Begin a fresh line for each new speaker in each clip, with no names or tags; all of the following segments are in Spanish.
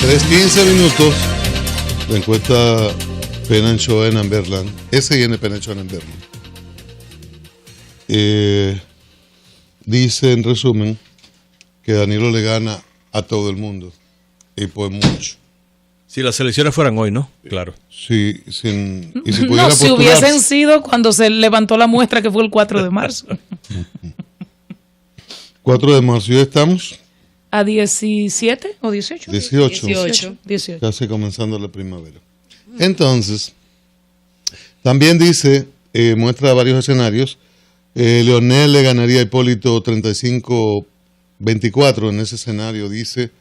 3:15. La encuesta Penancho en Amberland. SN Penancho en Amberland. Dice en resumen que Danilo le gana a todo el mundo. Y por mucho.
Si las elecciones fueran hoy, ¿no? Claro.
Sí, y si
no, si hubiesen sido cuando se levantó la muestra, que fue el 4 de marzo.
4 de marzo, ¿ya estamos?
¿A 17 o 18?
18. Casi comenzando la primavera. Entonces, también dice, muestra varios escenarios. Leonel le ganaría a Hipólito 35-24. En ese escenario dice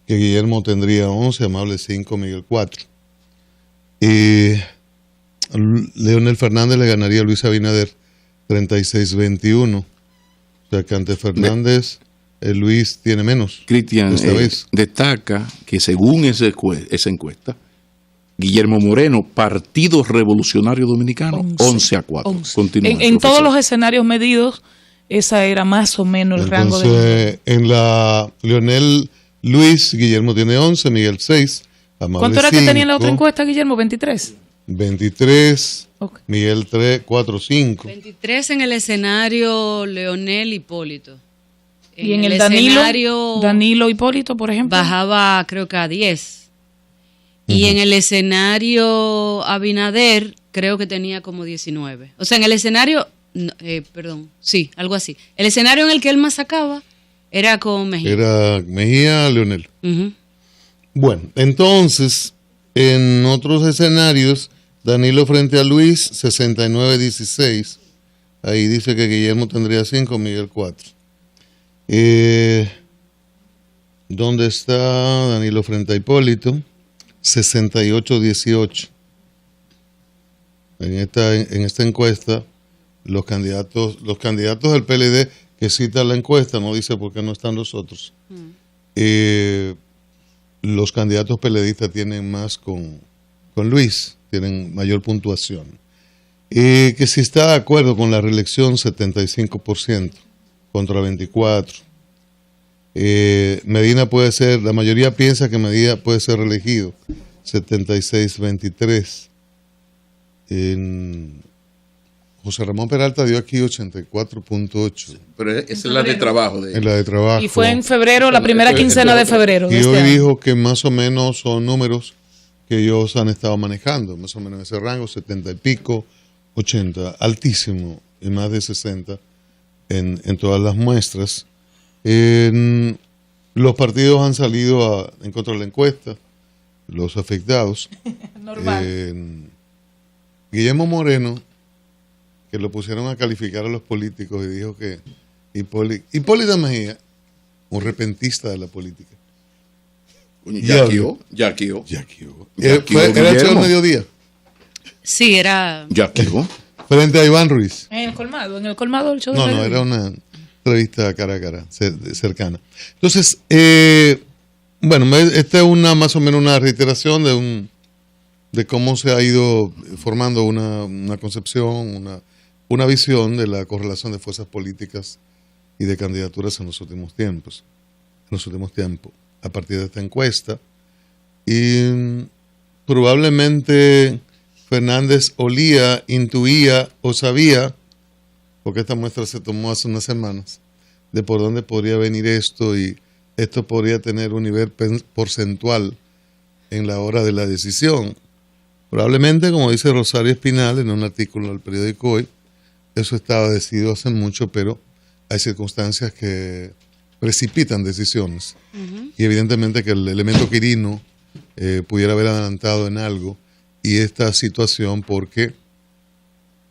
que Guillermo tendría 11, Amable 5, Miguel 4. Leonel Fernández le ganaría a Luis Abinader 36-21. O sea que ante Fernández, Luis tiene menos.
Cristian destaca que según esa encuesta, Guillermo Moreno, Partido Revolucionario Dominicano, 11-4. Continúa,
en todos los escenarios medidos, esa era más o menos el rango de...
En la Leonel Luis, Guillermo tiene 11, Miguel 6, Amable
¿cuánto era
5,
que tenía en la otra encuesta, Guillermo? 23.
23,
okay.
Miguel 3, 4, 5.
23 en el escenario Leonel Hipólito.
Y en el Danilo Hipólito, por ejemplo.
Bajaba creo que a 10. Y en el escenario Abinader creo que tenía como 19. O sea, en el escenario, sí, algo así. El escenario en el que él más sacaba era con Mejía.
Era Mejía, Leonel. Bueno, entonces, en otros escenarios, Danilo frente a Luis, 69-16. Ahí dice que Guillermo tendría 5, Miguel 4. ¿Dónde está Danilo frente a Hipólito? 68-18. En esta encuesta, los candidatos del PLD que cita la encuesta, no dice por qué no están los otros. Los candidatos PLDistas tienen más con Luis, tienen mayor puntuación. Que si está de acuerdo con la reelección, 75% contra 24%. Medina puede ser, la mayoría piensa que Medina puede ser reelegido, 76-23. José Ramón Peralta dio aquí 84.8.
Pero esa es la de trabajo.
En la de trabajo.
Y fue en febrero, la primera quincena de febrero.
Y hoy dijo que más o menos son números que ellos han estado manejando, más o menos en ese rango, 70 y pico, 80, altísimo, y más de 60 en todas las muestras. Los partidos han salido en contra de la encuesta, los afectados.
Normal.
Guillermo Moreno, que lo pusieron a calificar a los políticos y dijo que Hipólito Mejía, un repentista de la política.
Yaquio.
Era hecho al mediodía.
Sí, era.
Yaquio.
Frente a Iván Ruiz.
En el colmado del show.
No, era una entrevista cara a cara, cercana. Entonces, bueno, esta es más o menos una reiteración de cómo se ha ido formando una concepción, una visión de la correlación de fuerzas políticas y de candidaturas en los últimos tiempos. A partir de esta encuesta. Y probablemente Fernández intuía o sabía, porque esta muestra se tomó hace unas semanas, de por dónde podría venir esto, y esto podría tener un nivel porcentual en la hora de la decisión. Probablemente, como dice Rosario Espinal en un artículo del periódico Hoy, eso estaba decidido hace mucho, pero hay circunstancias que precipitan decisiones. Y evidentemente que el elemento Quirino pudiera haber adelantado en algo, y esta situación, porque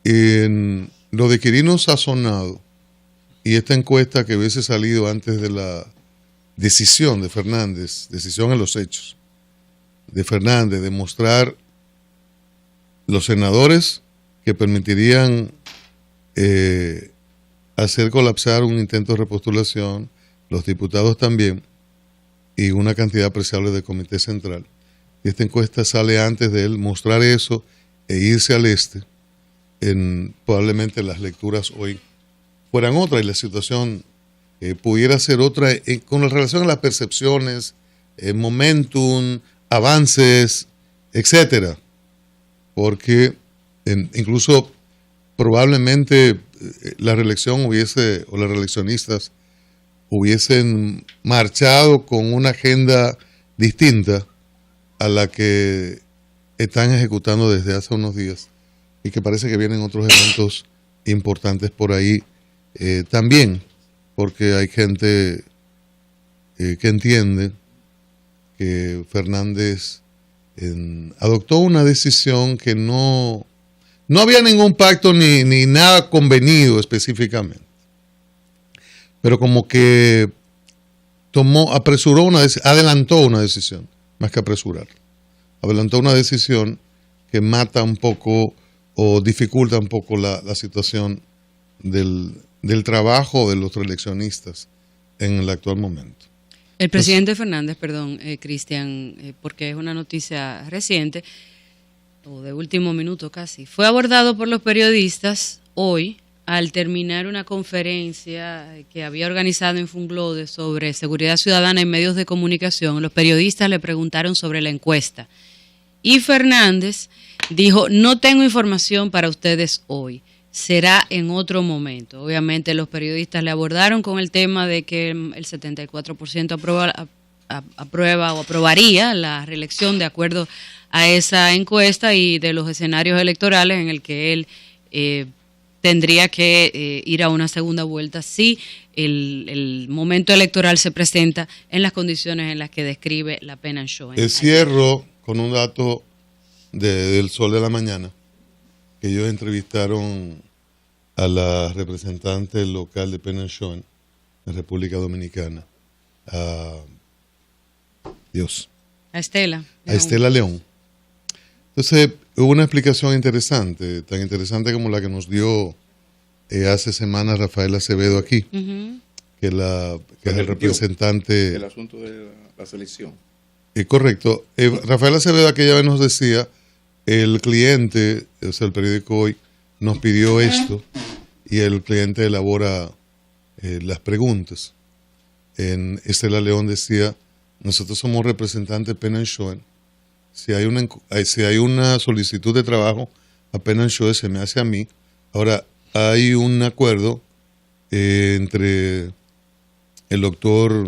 en lo de Quirino sazonado y esta encuesta que hubiese salido antes de la decisión de Fernández, decisión en los hechos de Fernández, de mostrar los senadores que permitirían hacer colapsar un intento de repostulación, los diputados también, y una cantidad apreciable de comité central. Y esta encuesta sale antes de él mostrar eso e irse al este. Probablemente las lecturas hoy fueran otras y la situación pudiera ser otra con relación a las percepciones, momentum, avances, etcétera. Porque incluso probablemente la reelección o los reeleccionistas hubiesen marchado con una agenda distinta a la que están ejecutando desde hace unos días, y que parece que vienen otros eventos importantes por ahí también, porque hay gente que entiende que Fernández adoptó una decisión que no había ningún pacto ni nada convenido específicamente, pero como que adelantó una decisión, más que apresurar. Adelantó una decisión que mata un poco o dificulta un poco la situación del trabajo de los reeleccionistas en el actual momento.
El presidente Fernández, Cristian, porque es una noticia reciente, o de último minuto casi, fue abordado por los periodistas hoy al terminar una conferencia que había organizado en Funglode sobre seguridad ciudadana en medios de comunicación. Los periodistas le preguntaron sobre la encuesta y Fernández dijo: no tengo información para ustedes hoy, será en otro momento. Obviamente los periodistas le abordaron con el tema de que el 74% aprueba o aprobaría la reelección de acuerdo a esa encuesta, y de los escenarios electorales en el que él tendría que ir a una segunda vuelta si el momento electoral se presenta en las condiciones en las que describe la Penn&Schoen.
Cierro con un dato del Sol de la Mañana, que ellos entrevistaron a la representante local de Penn&Schoen en República Dominicana, a Estela León. Entonces hubo una explicación interesante, tan interesante como la que nos dio hace semanas Rafael Acevedo aquí, que es el representante.
El asunto de la selección.
Correcto. Rafael Acevedo aquella vez nos decía, el cliente, o sea, el periódico Hoy, nos pidió esto, y el cliente elabora las preguntas. Estela León decía: nosotros somos representantes de Penn&Schoen. Si hay una solicitud de trabajo a Penn&Schoen, se me hace a mí. Ahora, hay un acuerdo entre el doctor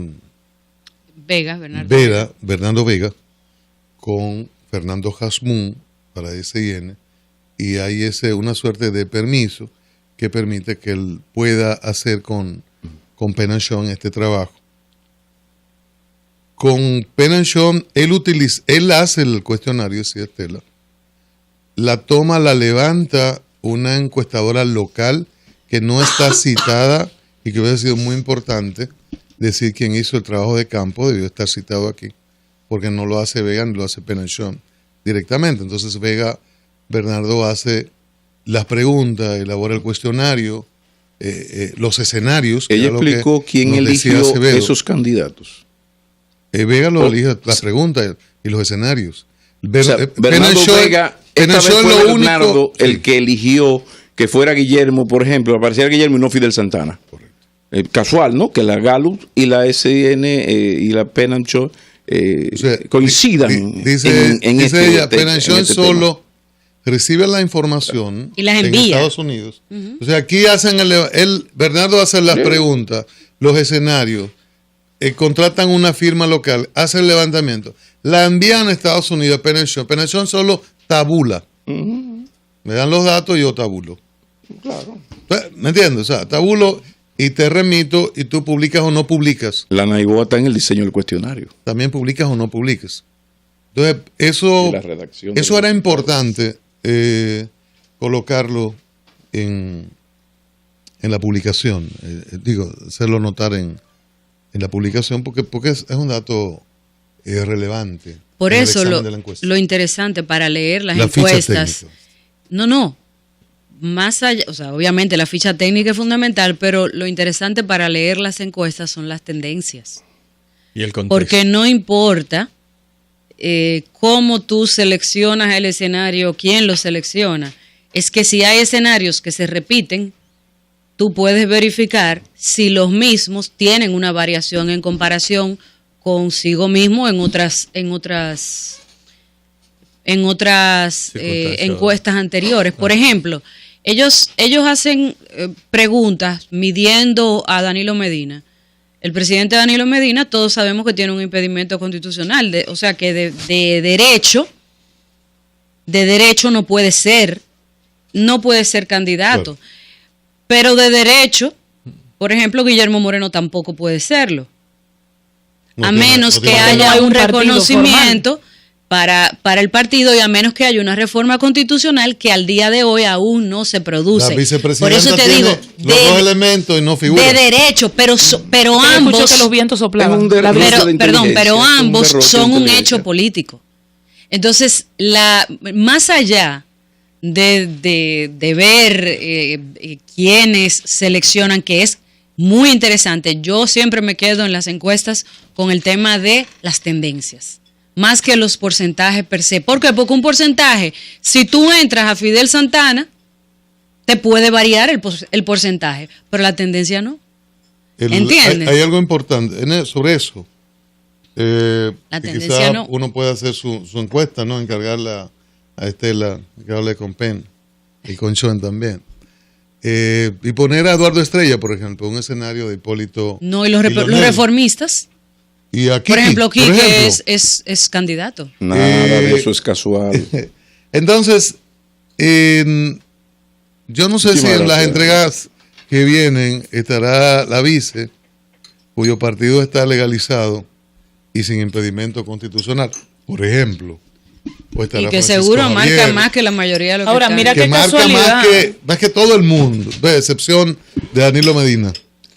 Bernardo Vega con Fernando Hasmún para SIN, y hay una suerte de permiso que permite que él pueda hacer con Penn&Schoen este trabajo. Con Penn&Schoen, él hace el cuestionario, decía Estela, la toma, la levanta una encuestadora local que no está citada, y que hubiera sido muy importante decir quién hizo el trabajo de campo, debió estar citado aquí, porque no lo hace Vega ni lo hace Penn&Schoen directamente. Entonces Bernardo hace las preguntas, elabora el cuestionario, los escenarios.
Ella explicó quién eligió esos candidatos.
Vega lo elige, las preguntas y los escenarios.
Bernardo Vega, esta vez fue Bernardo el que eligió que fuera Guillermo, por ejemplo, apareciera Guillermo y no Fidel Santana. Correcto. Casual, ¿no? Que la Gallup y la SN y la Penn&Schoen coincidan en
ella, Penn&Schoen solo recibe la información
y las
en
envía.
Estados Unidos. O sea, aquí hacen Bernardo hace las preguntas, los escenarios, contratan una firma local, hace el levantamiento, la envían a Estados Unidos a Penn&Schoen. Penn&Schoen solo tabula. Me dan los datos y yo tabulo.
Claro.
¿Me entiendes? O sea, tabulo y te remito, y tú publicas o no publicas.
La NAIBOA está en el diseño del cuestionario.
También publicas o no publicas. Entonces, eso era importante colocarlo en la publicación. Hacerlo notar en la publicación, porque es un dato relevante.
Por eso lo interesante para leer las encuestas. Más allá, o sea, obviamente la ficha técnica es fundamental, pero lo interesante para leer las encuestas son las tendencias.
Y el contexto.
Porque no importa cómo tú seleccionas el escenario, quién lo selecciona, es que si hay escenarios que se repiten, tú puedes verificar si los mismos tienen una variación en comparación consigo mismo en otras encuestas anteriores. Por ejemplo, ellos hacen preguntas midiendo a Danilo Medina. El presidente Danilo Medina, todos sabemos que tiene un impedimento constitucional, o sea que de derecho no puede ser candidato. Claro. Pero de derecho, por ejemplo, Guillermo Moreno tampoco puede serlo. A menos que haya un reconocimiento para el partido y a menos que haya una reforma constitucional que al día de hoy aún no se produce.
La vicepresidenta
por eso te
tiene
digo,
los dos elementos y no figura.
De derecho, pero ambos...
que los vientos soplaban.
Pero ambos son un hecho político. Entonces, más allá de ver quiénes seleccionan, que es muy interesante, yo siempre me quedo en las encuestas con el tema de las tendencias. Más que los porcentajes per se. ¿Por qué? Porque un porcentaje, si tú entras a Fidel Santana, te puede variar el porcentaje, pero la tendencia no. ¿Entiendes?
Hay algo importante sobre eso.
La tendencia no.
Uno puede hacer su encuesta, ¿no? Encargarla a Estela, que hable con Penn y con Sean también. Y poner a Eduardo Estrella, por ejemplo, un escenario de Hipólito.
No, y los reformistas.
Y aquí,
por ejemplo, Quique es candidato.
Nada de eso es casual.
Entonces, yo no sé si en las entregas que vienen estará la vice, cuyo partido está legalizado y sin impedimento constitucional, por ejemplo.
Y que Francisco seguro Javier, marca más que la mayoría de los
ahora,
que
mira
que
qué
marca
casualidad.
más que todo el mundo, de excepción de Danilo Medina.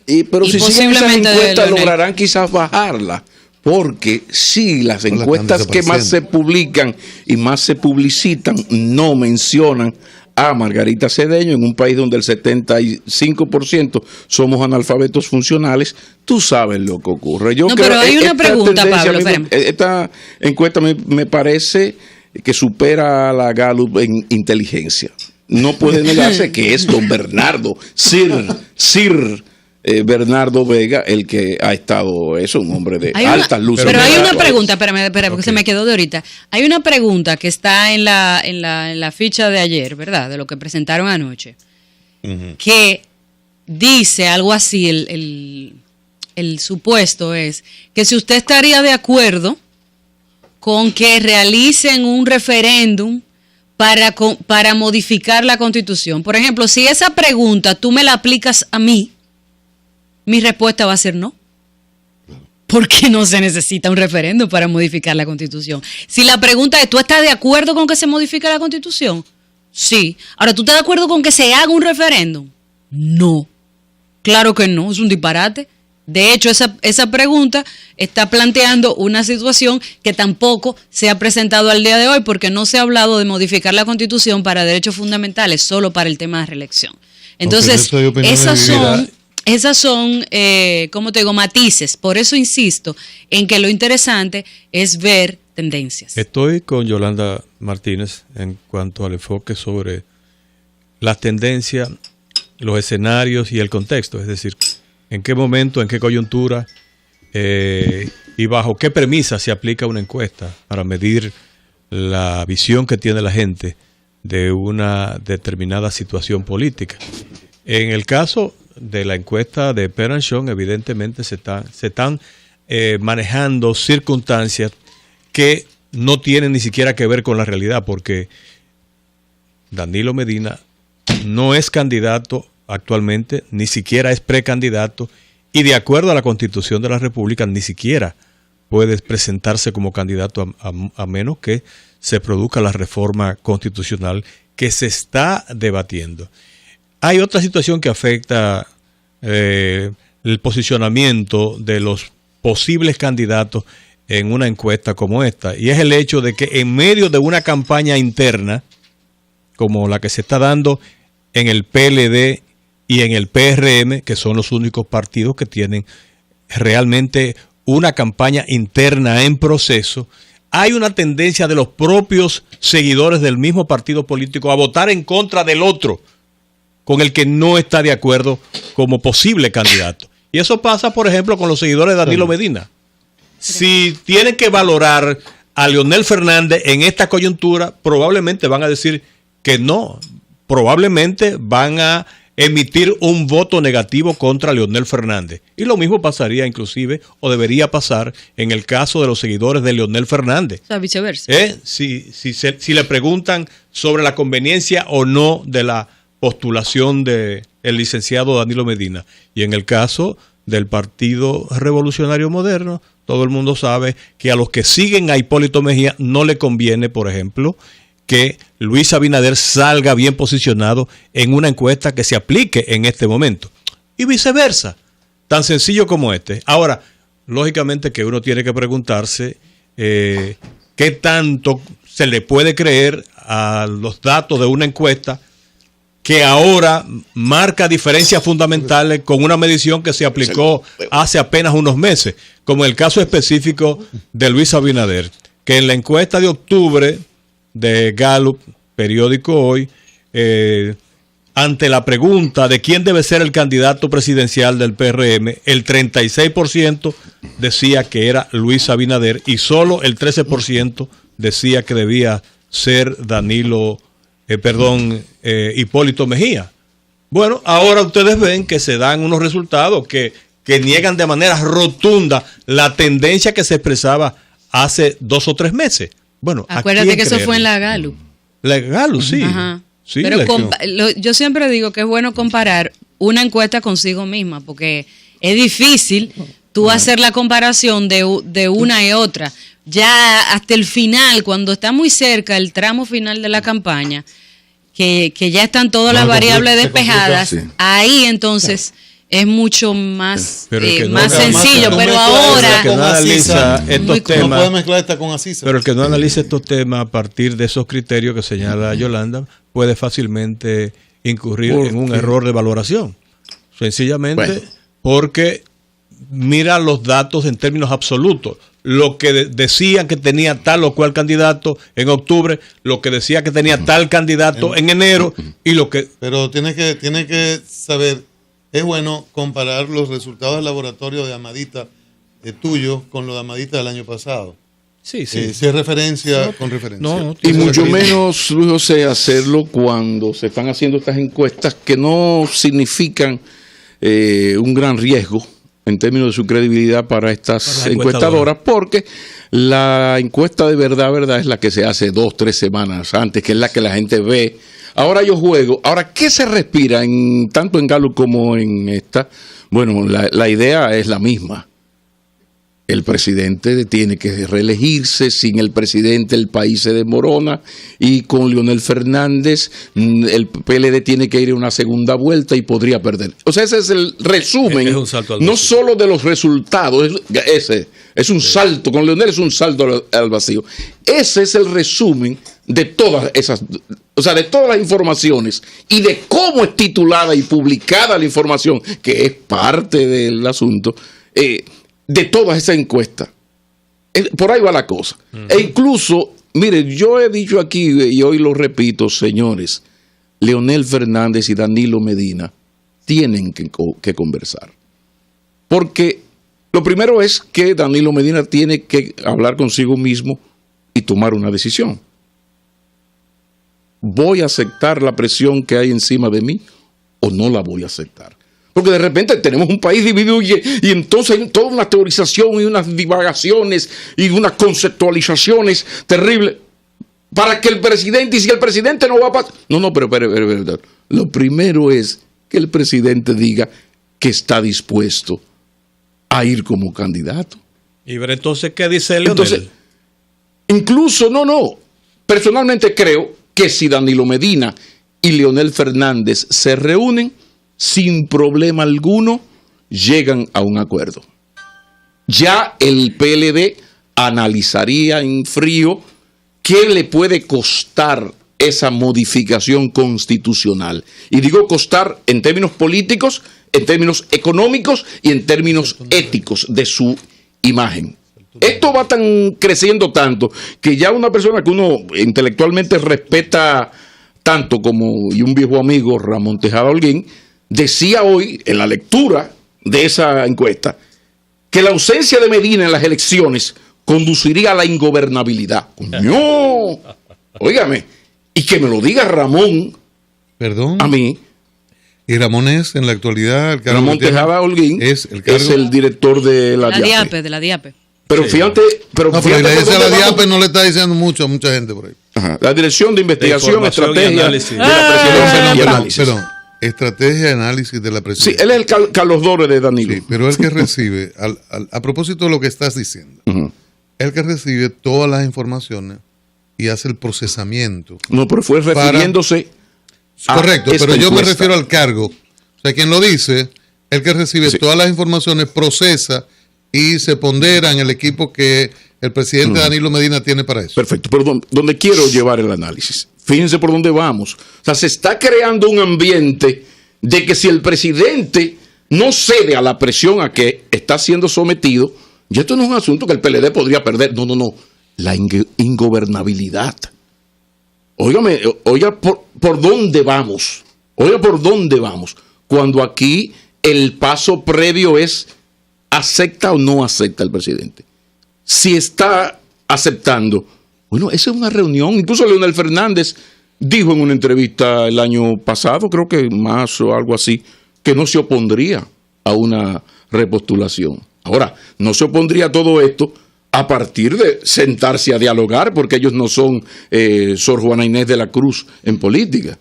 Pero si siguen esas encuestas lograrán quizás bajarla, porque si las encuestas que más se publican y más se publicitan no mencionan a Margarita Cedeño, en un país donde el 75% somos analfabetos funcionales, tú sabes lo que ocurre.
Pero hay una pregunta, Pablo.
Esta encuesta me parece que supera a la Gallup en inteligencia. No puede negarse que es don Bernardo, Sir Bernardo Vega, el que ha estado, es un hombre de altas luces.
Pero hay una pregunta, espérame, porque se me quedó de ahorita. Hay una pregunta que está en la ficha de ayer, ¿verdad? De lo que presentaron anoche, que dice algo así, el supuesto es que si usted estaría de acuerdo con que realicen un referéndum para modificar la Constitución. Por ejemplo, si esa pregunta tú me la aplicas a mí, mi respuesta va a ser no. Porque no se necesita un referéndum para modificar la Constitución. Si la pregunta es, ¿tú estás de acuerdo con que se modifique la Constitución? Sí. Ahora, ¿tú estás de acuerdo con que se haga un referéndum? No. Claro que no, es un disparate. De hecho, esa pregunta está planteando una situación que tampoco se ha presentado al día de hoy, porque no se ha hablado de modificar la Constitución para derechos fundamentales, solo para el tema de reelección. Entonces, esas son, ¿cómo te digo?, matices. Por eso insisto en que lo interesante es ver tendencias.
Estoy con Yolanda Martínez en cuanto al enfoque sobre las tendencias, los escenarios y el contexto. Es decir, en qué momento, en qué coyuntura y bajo qué premisa se aplica una encuesta para medir la visión que tiene la gente de una determinada situación política. En el caso de la encuesta de Penn & Sean, evidentemente se están manejando circunstancias que no tienen ni siquiera que ver con la realidad, porque Danilo Medina no es candidato actualmente, ni siquiera es precandidato, y de acuerdo a la Constitución de la República ni siquiera puede presentarse como candidato a menos que se produzca la reforma constitucional que se está debatiendo. Hay otra situación que afecta el posicionamiento de los posibles candidatos en una encuesta como esta, y es el hecho de que en medio de una campaña interna como la que se está dando en el PLD y en el PRM, que son los únicos partidos que tienen realmente una campaña interna en proceso, hay una tendencia de los propios seguidores del mismo partido político a votar en contra del otro con el que no está de acuerdo como posible candidato. Y eso pasa, por ejemplo, con los seguidores de Danilo Medina. si tienen que valorar a Leonel Fernández en esta coyuntura, probablemente van a decir que no. Probablemente van a emitir un voto negativo contra Leonel Fernández. Y lo mismo pasaría inclusive, o debería pasar, en el caso de los seguidores de Leonel Fernández.
O sea, viceversa.
Si le preguntan sobre la conveniencia o no de la postulación del licenciado Danilo Medina. Y en el caso del Partido Revolucionario Moderno, todo el mundo sabe que a los que siguen a Hipólito Mejía no le conviene, por ejemplo, que Luis Abinader salga bien posicionado en una encuesta que se aplique en este momento. Y viceversa, tan sencillo como este. Ahora, lógicamente que uno tiene que preguntarse qué tanto se le puede creer a los datos de una encuesta que ahora marca diferencias fundamentales con una medición que se aplicó hace apenas unos meses, como el caso específico de Luis Abinader, que en la encuesta de octubre de Gallup, periódico Hoy, ante la pregunta de quién debe ser el candidato presidencial del PRM, el 36% decía que era Luis Abinader y solo el 13% decía que debía ser Hipólito Mejía. Bueno, ahora ustedes ven que se dan unos resultados que niegan de manera rotunda la tendencia que se expresaba hace 2 o 3 meses. Bueno,
acuérdate que eso fue en la Gallup.
La Gallup, sí.
Ajá.
Sí,
pero yo siempre digo que es bueno comparar una encuesta consigo misma, porque es difícil tú hacer la comparación de una y otra. Ya hasta el final, cuando está muy cerca el tramo final de la campaña, que ya están todas las variables despejadas, ahí entonces es mucho más, más sencillo, pero ahora
que no analiza estos temas,
no puede mezclar esta con Asisa.
Pero el que no analiza estos temas a partir de esos criterios que señala Yolanda puede fácilmente incurrir en un error de valoración, sencillamente porque mira los datos en términos absolutos. Lo que decían que tenía tal o cual candidato en octubre, lo que decía que tenía tal candidato en enero y lo que...
Pero tiene que saber, es bueno comparar los resultados del laboratorio de Amadita tuyo con los de Amadita del año pasado.
Sí, sí.
Si es referencia con referencia.
Y mucho menos, Luis José, hacerlo cuando se están haciendo estas encuestas que no significan un gran riesgo en términos de su credibilidad para estas encuestadoras, porque la encuesta de verdad es la que se hace 2-3 semanas antes, que es la que la gente ve. Ahora yo juego. Ahora, ¿qué se respira tanto en Gallup como en esta? Bueno, la idea es la misma. El presidente tiene que reelegirse, sin el presidente el país se desmorona, y con Leonel Fernández el PLD tiene que ir a una segunda vuelta y podría perder. O sea, ese es el resumen, no solo de los resultados, ese es un salto, con Leonel es un salto al vacío. Ese es el resumen de todas esas, o sea, de todas las informaciones y de cómo es titulada y publicada la información, que es parte del asunto, de todas esas encuestas. Por ahí va la cosa. E incluso, mire, yo he dicho aquí y hoy lo repito, señores, Leonel Fernández y Danilo Medina tienen que conversar. Porque lo primero es que Danilo Medina tiene que hablar consigo mismo y tomar una decisión. ¿Voy a aceptar la presión que hay encima de mí o no la voy a aceptar? Porque de repente tenemos un país dividido y entonces hay toda una teorización y unas divagaciones y unas conceptualizaciones terribles para que el presidente, y si el presidente no va a pasar... No, pero lo primero es que el presidente diga que está dispuesto a ir como candidato.
Y ver entonces qué dice Leonel.
Entonces, incluso, personalmente creo que si Danilo Medina y Leonel Fernández se reúnen, sin problema alguno, llegan a un acuerdo. Ya el PLD analizaría en frío qué le puede costar esa modificación constitucional. Y digo costar en términos políticos, en términos económicos y en términos éticos de su imagen. Esto va creciendo tanto que ya una persona que uno intelectualmente respeta tanto y un viejo amigo, Ramón Tejada Holguín, decía hoy en la lectura de esa encuesta que la ausencia de Medina en las elecciones conduciría a la ingobernabilidad. ¡Coño! Óigame, y que me lo diga Ramón.
Perdón.
A mí.
Y Ramón es en la actualidad el
Ramón Tejada Holguín
es
el director de la DIAPE.
De la DIAPE.
Pero fíjate,
la DIAPE no le está diciendo mucho a mucha gente por ahí.
Ajá. La Dirección de Investigación, Estrategia de la Presidencia.
Perdón. Estrategia y análisis de la presidencia.
Sí, él es el Carlos Dore de Danilo.
Sí, pero el que recibe, a propósito de lo que estás diciendo, el que recibe todas las informaciones y hace el procesamiento.
No, pero fue refiriéndose
correcto, pero yo me refiero al cargo. O sea, quien lo dice, el que recibe todas las informaciones, procesa y se pondera en el equipo que el presidente Danilo Medina tiene para eso.
Perfecto, pero donde quiero llevar el análisis. Fíjense por dónde vamos. O sea, se está creando un ambiente de que si el presidente no cede a la presión a que está siendo sometido, ya esto no es un asunto que el PLD podría perder. No. La ingobernabilidad. Óigame, oiga por dónde vamos. Oiga por dónde vamos. Cuando aquí el paso previo es ¿acepta o no acepta el presidente? Si está aceptando, bueno, esa es una reunión. Incluso Leonel Fernández dijo en una entrevista el año pasado, creo que en marzo o algo así, que no se opondría a una repostulación. Ahora, no se opondría a todo esto a partir de sentarse a dialogar, porque ellos no son Sor Juana Inés de la Cruz en política,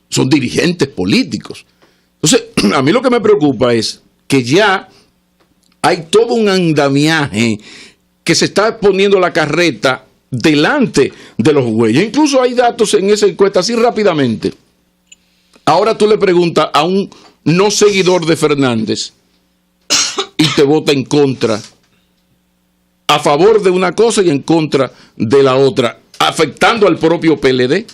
son dirigentes políticos. Entonces, a mí lo que me preocupa es que ya hay todo un andamiaje que se está poniendo la carreta delante de los bueyes. Incluso hay datos en esa encuesta, así rápidamente. Ahora tú le preguntas a un no seguidor de Fernández y te vota en contra, a favor de una cosa y en contra de la otra, afectando al propio PLD.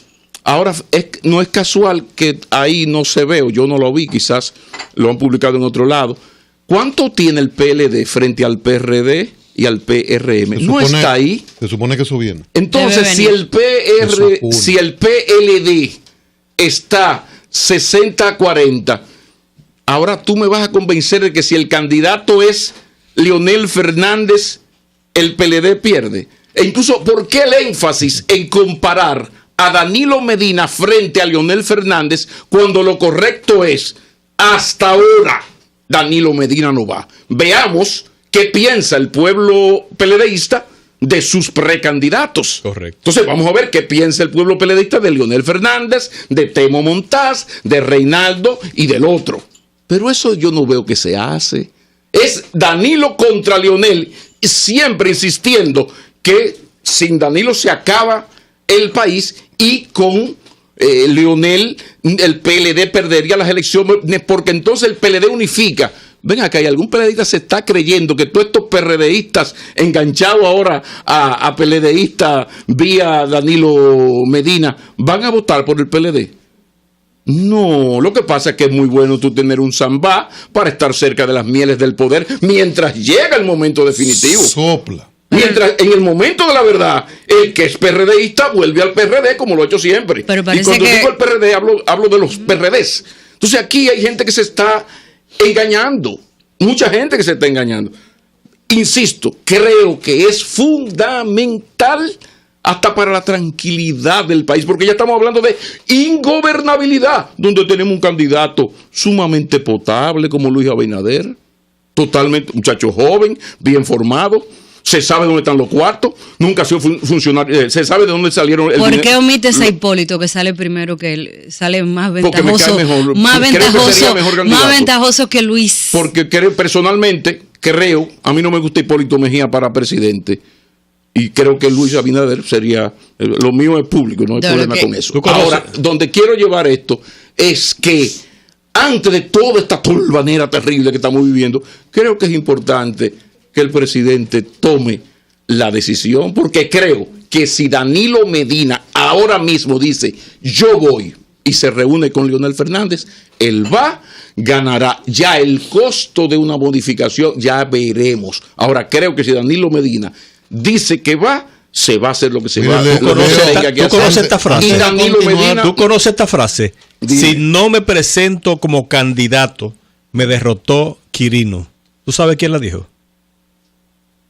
Ahora, no es casual que ahí no se ve, o yo no lo vi, quizás lo han publicado en otro lado. ¿Cuánto tiene el PLD frente al PRD y al PRM? No está ahí.
Se supone que eso viene.
Entonces, si el PLD está 60-40, ahora tú me vas a convencer de que si el candidato es Leonel Fernández, el PLD pierde. E incluso, ¿por qué el énfasis en comparar a Danilo Medina frente a Leonel Fernández cuando lo correcto es, hasta ahora, Danilo Medina no va? Veamos qué piensa el pueblo PLDista de sus precandidatos.
Correcto.
Entonces vamos a ver qué piensa el pueblo PLDista de Leonel Fernández, de Temo Montaz, de Reinaldo y del otro. Pero eso yo no veo que se hace. Es Danilo contra Leonel, siempre insistiendo que sin Danilo se acaba el país y con Leonel el PLD perdería las elecciones, porque entonces el PLD unifica. Ven acá, ¿y algún PLDista se está creyendo que todos estos PRDistas enganchados ahora a PLDistas vía Danilo Medina van a votar por el PLD? No, lo que pasa es que es muy bueno tú tener un zambá para estar cerca de las mieles del poder mientras llega el momento definitivo.
Sopla.
Mientras en el momento de la verdad, el que es PRDista vuelve al PRD como lo ha hecho siempre.
Pero
y cuando digo el PRD hablo de los PRDs. Entonces aquí hay gente que se está engañando. Mucha gente que se está engañando. Insisto, creo que es fundamental hasta para la tranquilidad del país, porque ya estamos hablando de ingobernabilidad, donde tenemos un candidato sumamente potable como Luis Abinader, totalmente muchacho joven, bien formado, se sabe dónde están los cuartos, nunca ha sido funcionario, se sabe de dónde salieron el
¿Por
dinero.
qué omites a Hipólito, que sale primero que él, sale más
Porque me cae
ventajoso,
mejor,
más ventajoso que Luis?
Porque personalmente creo, a mí no me gusta Hipólito Mejía para presidente, y creo que Luis Abinader sería, lo mío es público, no hay problema con eso. Ahora, donde quiero llevar esto es que antes de toda esta turbanera terrible que estamos viviendo, creo que es importante que el presidente tome la decisión, porque creo que si Danilo Medina ahora mismo dice, yo voy, y se reúne con Leonel Fernández, él va, ganará. Ya el costo de una modificación, ya veremos. Ahora, creo que si Danilo Medina dice que va, se va a hacer lo que se va a hacer.
¿Tú conoces esta frase?
Y Danilo Medina,
¿Tú conoces esta frase? Si no me presento como candidato, me derrotó Quirino. ¿Tú sabes quién la dijo?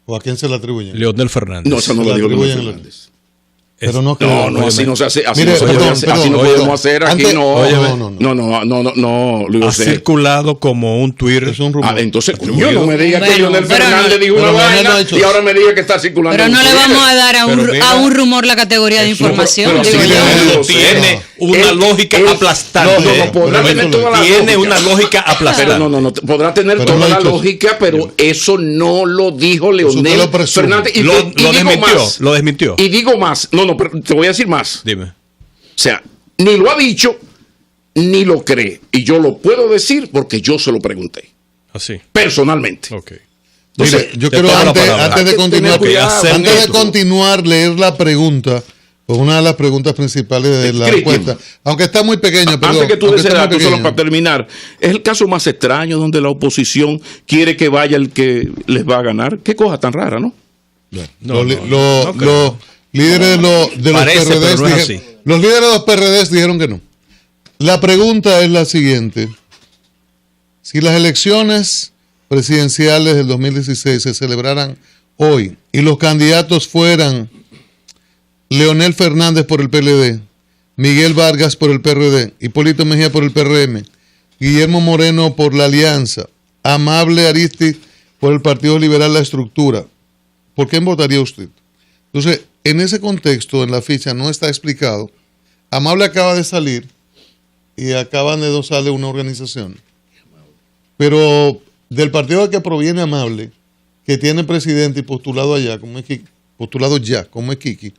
¿O a quién se le atribuyen?
Leonel Fernández.
No, eso no lo dijo Leonel Fernández.
Pero no,
no, así no se hace. Así
Mire,
así no podemos hacer aquí.
Antes,
No, Luis
ha
José.
circulado como un Twitter.
Es un rumor.
Entonces, yo no me diga que Leonel Fernández dijo una vaina y ahora me diga que está circulando.
Pero no le vamos a dar a un rumor la categoría de información.
Tiene una lógica aplastante. Tiene una lógica aplastante.
No, podrá tener toda la lógica, pero eso no lo dijo Leonel Fernández.
Lo desmintió.
Y digo más. No, pero te voy a decir más.
Dime.
O sea, ni lo ha dicho, ni lo cree. Y yo lo puedo decir porque yo se lo pregunté.
Así.
personalmente.
Ok.
Entonces, yo quiero antes de continuar, leer la pregunta, pues una de las preguntas principales de la encuesta, aunque está muy pequeña.
Antes que tú des ese dato, solo para terminar, es el caso más extraño donde la oposición quiere que vaya el que les va a ganar. Qué cosa tan rara, ¿no?
Los líderes de los PRD los líderes de los PRD dijeron que no. La pregunta es la siguiente: si las elecciones presidenciales del 2016 se celebraran hoy y los candidatos fueran Leonel Fernández por el PLD, Miguel Vargas por el PRD, Hipólito Mejía por el PRM, Guillermo Moreno por la Alianza, Amable Aristi por el Partido Liberal La Estructura, ¿por quién votaría usted? Entonces, en ese contexto, en la ficha no está explicado. Amable acaba de salir y acaban de dosarle una organización. Pero del partido al que proviene Amable, que tiene presidente y postulado allá, como es Kiki, postulado ya, como es Kiki,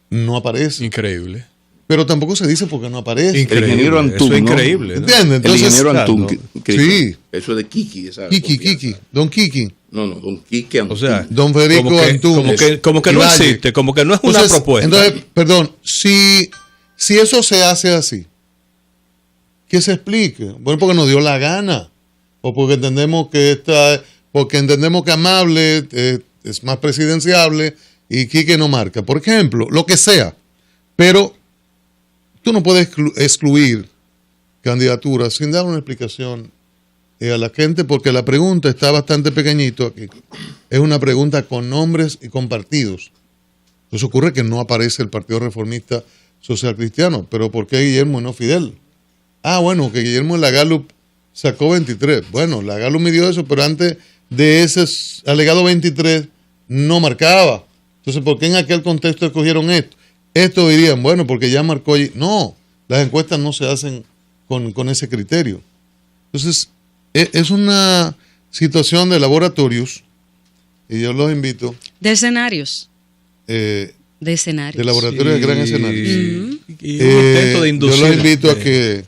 no aparece.
Increíble.
Pero tampoco se dice porque no aparece.
Increíble. El ingeniero Antún,
eso es increíble. ¿No?
¿Entiendes? Entonces,
el ingeniero Antún.
Sí.
Eso es de Kiki.
Kiki. Don Kiki.
No, don Kiki Antún.
O sea,
don Federico Antún.
Como que no existe, como que no es una propuesta.
Entonces, perdón, si eso se hace así, que se explique. Bueno, porque nos dio la gana. O porque entendemos que Amable es más presidenciable y Quique no marca. Por ejemplo, lo que sea. Pero tú no puedes excluir candidaturas sin dar una explicación a la gente, porque la pregunta está bastante pequeñito aquí. Es una pregunta con nombres y con partidos. Entonces ocurre que no aparece el Partido Reformista Social Cristiano. Pero ¿por qué Guillermo y no Fidel? Bueno, que Guillermo en la Gallup sacó 23. Bueno, la Gallup midió eso, pero antes de ese alegado 23 no marcaba. Entonces, ¿por qué en aquel contexto escogieron esto? Esto dirían, bueno, porque ya marcó allí. No, las encuestas no se hacen con ese criterio. Entonces, es una situación de laboratorios, y yo los invito.
De escenarios.
De laboratorios de gran escenario.
Y un intento de inducir.
Yo los invito a que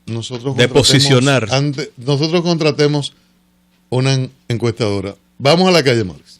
nosotros
posicionar.
Nosotros contratemos una encuestadora. Vamos a la calle Morris.